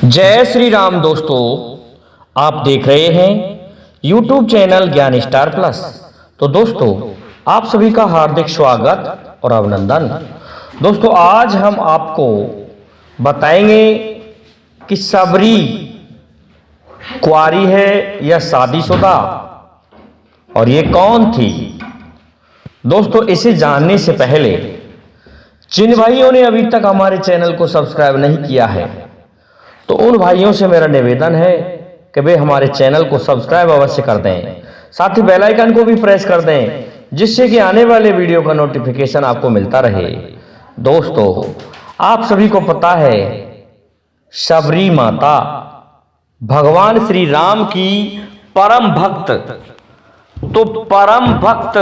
जय श्री राम दोस्तों, आप देख रहे हैं YouTube चैनल ज्ञान स्टार प्लस। तो दोस्तों, आप सभी का हार्दिक स्वागत और अभिनंदन। दोस्तों, आज हम आपको बताएंगे कि सबरी कुंवारी है या शादीशुदा और ये कौन थी। दोस्तों, इसे जानने से पहले जिन भाइयों ने अभी तक हमारे चैनल को सब्सक्राइब नहीं किया है, तो उन भाइयों से मेरा निवेदन है कि वे हमारे चैनल को सब्सक्राइब अवश्य कर दें, साथ ही बेल आइकन को भी प्रेस कर दें, जिससे कि आने वाले वीडियो का नोटिफिकेशन आपको मिलता रहे। दोस्तों, आप सभी को पता है, सबरी माता भगवान श्री राम की परम भक्त। तो परम भक्त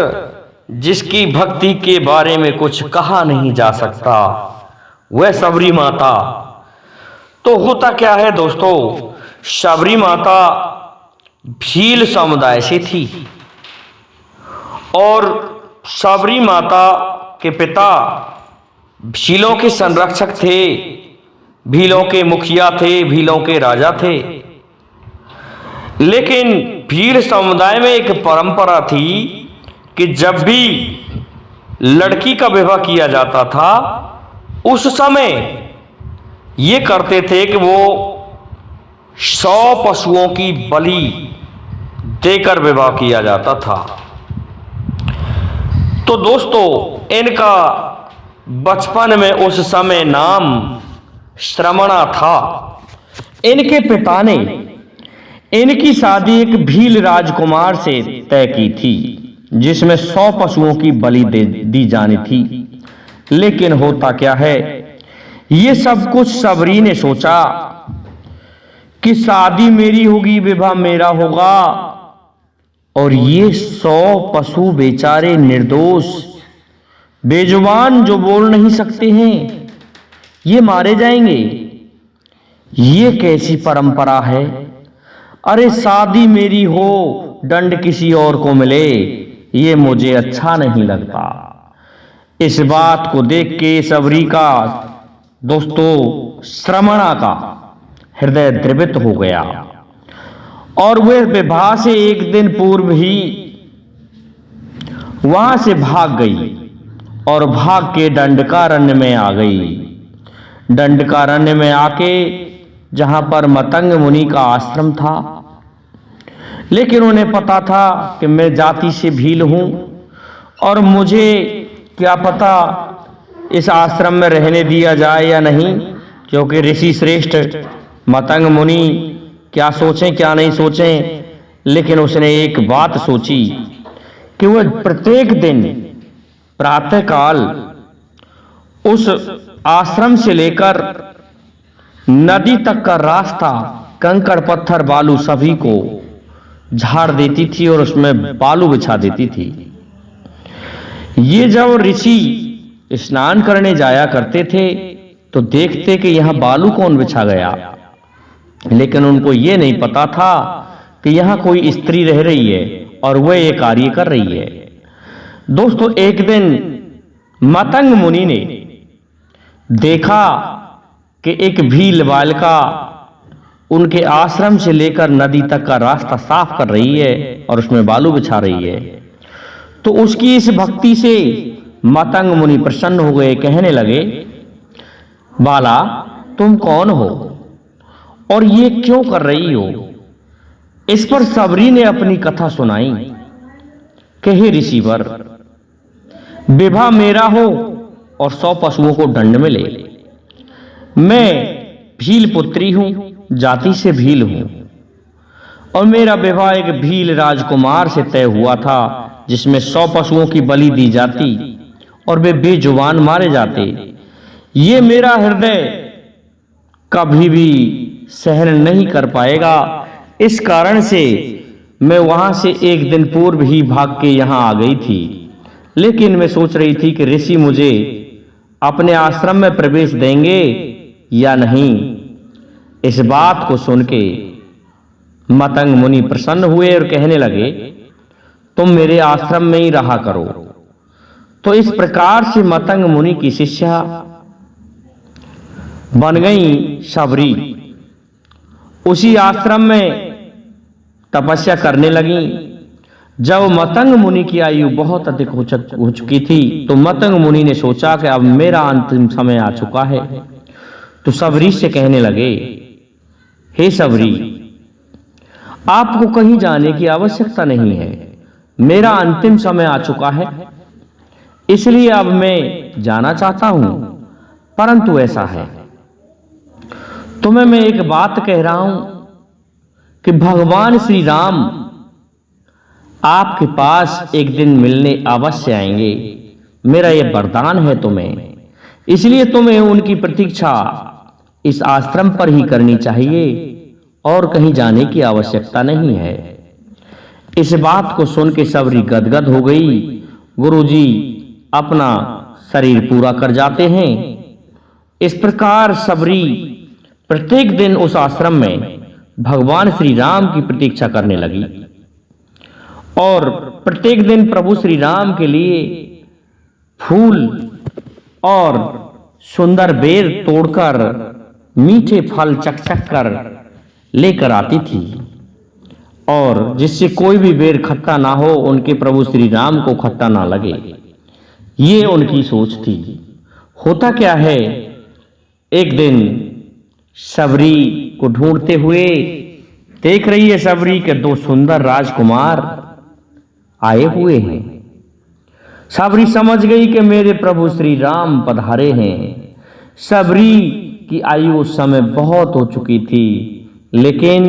जिसकी भक्ति के बारे में कुछ कहा नहीं जा सकता, वह सबरी माता। तो होता क्या है दोस्तों, सबरी माता भील समुदाय से थी और सबरी माता के पिता भीलों के संरक्षक थे, भीलों के मुखिया थे, भीलों के राजा थे। लेकिन भील समुदाय में एक परंपरा थी कि जब भी लड़की का विवाह किया जाता था, उस समय ये करते थे कि वो 100 पशुओं की बलि देकर विवाह किया जाता था। तो दोस्तों, इनका बचपन में उस समय नाम श्रमणा था। इनके पिता ने इनकी शादी एक भील राजकुमार से तय की थी, जिसमें 100 पशुओं की बलि दी जानी थी। लेकिन होता क्या है, ये सब कुछ सबरी ने सोचा कि शादी मेरी होगी, विवाह मेरा होगा, और ये 100 पशु बेचारे निर्दोष बेजुबान जो बोल नहीं सकते हैं, ये मारे जाएंगे। ये कैसी परंपरा है? अरे शादी मेरी हो, दंड किसी और को मिले, ये मुझे अच्छा नहीं लगता। इस बात को देख के सबरी का, दोस्तों, श्रमणा का हृदय द्रवित हो गया और वह विवाह से एक दिन पूर्व ही वहां से भाग गई और भाग के दंडकारण्य में आ गई। दंडकारण्य में आके जहां पर मतंग मुनि का आश्रम था, लेकिन उन्हें पता था कि मैं जाति से भील हूं और मुझे क्या पता इस आश्रम में रहने दिया जाए या नहीं, क्योंकि ऋषि श्रेष्ठ मतंग मुनि क्या सोचें क्या नहीं सोचें। लेकिन उसने एक बात सोची कि वह प्रत्येक दिन प्रातःकाल उस आश्रम से लेकर नदी तक का रास्ता, कंकड़ पत्थर बालू सभी को झाड़ देती थी और उसमें बालू बिछा देती थी। ये जब ऋषि स्नान करने जाया करते थे तो देखते कि यहां बालू कौन बिछा गया, लेकिन उनको ये नहीं पता था कि यहां कोई स्त्री रह रही है और वह ये कार्य कर रही है। दोस्तों, एक दिन मतंग मुनि ने देखा कि एक भील बालिका उनके आश्रम से लेकर नदी तक का रास्ता साफ कर रही है और उसमें बालू बिछा रही है। तो उसकी इस भक्ति से मतंग मुनि प्रसन्न हो गए, कहने लगे, बाला, तुम कौन हो और ये क्यों कर रही हो? इस पर सबरी ने अपनी कथा सुनाई कि हे ऋषिवर, विवाह मेरा हो और 100 पशुओं को दंड मिले। मैं भील पुत्री हूं, जाति से भील हूं, और मेरा विवाह एक भील राजकुमार से तय हुआ था, जिसमें 100 पशुओं की बलि दी जाती और वे बेजुबान मारे जाते। ये मेरा हृदय कभी भी सहन नहीं कर पाएगा। इस कारण से मैं वहां से एक दिन पूर्व ही भाग के यहां आ गई थी। लेकिन मैं सोच रही थी कि ऋषि मुझे अपने आश्रम में प्रवेश देंगे या नहीं। इस बात को सुन के मतंग मुनि प्रसन्न हुए और कहने लगे, तुम मेरे आश्रम में ही रहा करो। तो इस प्रकार से मतंग मुनि की शिष्या बन गई सबरी। उसी आश्रम में तपस्या करने लगी। जब मतंग मुनि की आयु बहुत अधिक हो चुकी थी तो मतंग मुनि ने सोचा कि अब मेरा अंतिम समय आ चुका है। तो सबरी से कहने लगे, हे सबरी, आपको कहीं जाने की आवश्यकता नहीं है, मेरा अंतिम समय आ चुका है, इसलिए अब मैं जाना चाहता हूं। परंतु ऐसा है, तुम्हें मैं एक बात कह रहा हूं कि भगवान श्री राम आपके पास एक दिन मिलने अवश्य आएंगे। मेरा यह वरदान है तुम्हें, इसलिए तुम्हें उनकी प्रतीक्षा इस आश्रम पर ही करनी चाहिए और कहीं जाने की आवश्यकता नहीं है। इस बात को सुन के सबरी गदगद हो गई। गुरुजी अपना शरीर पूरा कर जाते हैं। इस प्रकार सबरी प्रत्येक दिन उस आश्रम में भगवान श्री राम की प्रतीक्षा करने लगी और प्रत्येक दिन प्रभु श्री राम के लिए फूल और सुंदर बेर तोड़कर मीठे फल चख कर लेकर आती थी और जिससे कोई भी बेर खट्टा ना हो, उनके प्रभु श्री राम को खट्टा ना लगे, ये उनकी सोच थी। होता क्या है, एक दिन सबरी को ढूंढते हुए देख रही है सबरी के दो सुंदर राजकुमार आए हुए हैं। सबरी समझ गई कि मेरे प्रभु श्री राम पधारे हैं। सबरी की आयु उस समय बहुत हो चुकी थी, लेकिन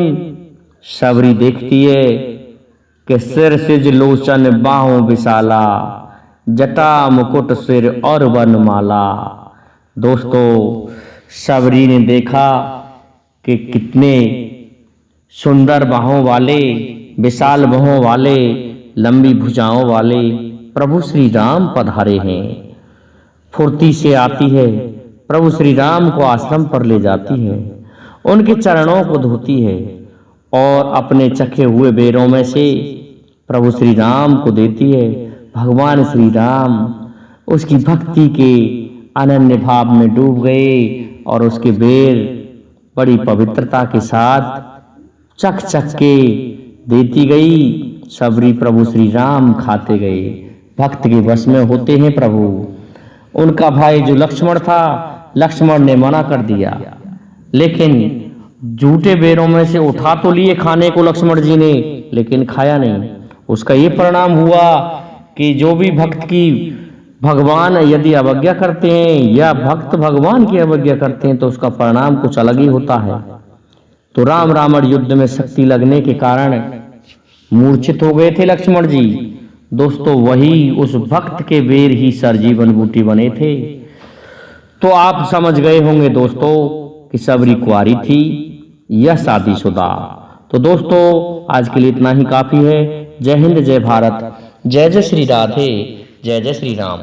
सबरी देखती है कि सिर सिज लोचन बाहों विशाला, जटा मुकुट सिर और वनमाला। दोस्तों, सबरी ने देखा कि कितने सुंदर बाहों वाले, विशाल बाहों वाले, लंबी भुजाओं वाले प्रभु श्री राम पधारे हैं। फुर्ती से आती है, प्रभु श्री राम को आश्रम पर ले जाती है, उनके चरणों को धोती है और अपने चखे हुए बेरों में से प्रभु श्री राम को देती है। भगवान श्री राम उसकी भक्ति के अनन्य भाव में डूब गए और उसके बेर बड़ी पवित्रता के साथ चख चख के देती गई। सबरी प्रभु श्री राम खाते गए, भक्त के वश में होते हैं प्रभु। उनका भाई जो लक्ष्मण था, लक्ष्मण ने मना कर दिया, लेकिन झूठे बेरों में से उठा तो लिए खाने को लक्ष्मण जी ने, लेकिन खाया नहीं। उसका ये परिणाम हुआ कि जो भी भक्त की भगवान यदि अवज्ञा करते हैं या भक्त भगवान की अवज्ञा करते हैं तो उसका परिणाम कुछ अलग ही होता है। तो राम रावण युद्ध में शक्ति लगने के कारण मूर्छित हो गए थे लक्ष्मण जी। दोस्तों, वही उस भक्त के बेर ही सरजीवन बूटी बने थे। तो आप समझ गए होंगे दोस्तों कि सबरी कुंवारी थी या शादीशुदा। तो दोस्तों, आज के लिए इतना ही काफी है। जय हिंद, जय भारत, जय जय श्री राधे, जय जय श्री राम।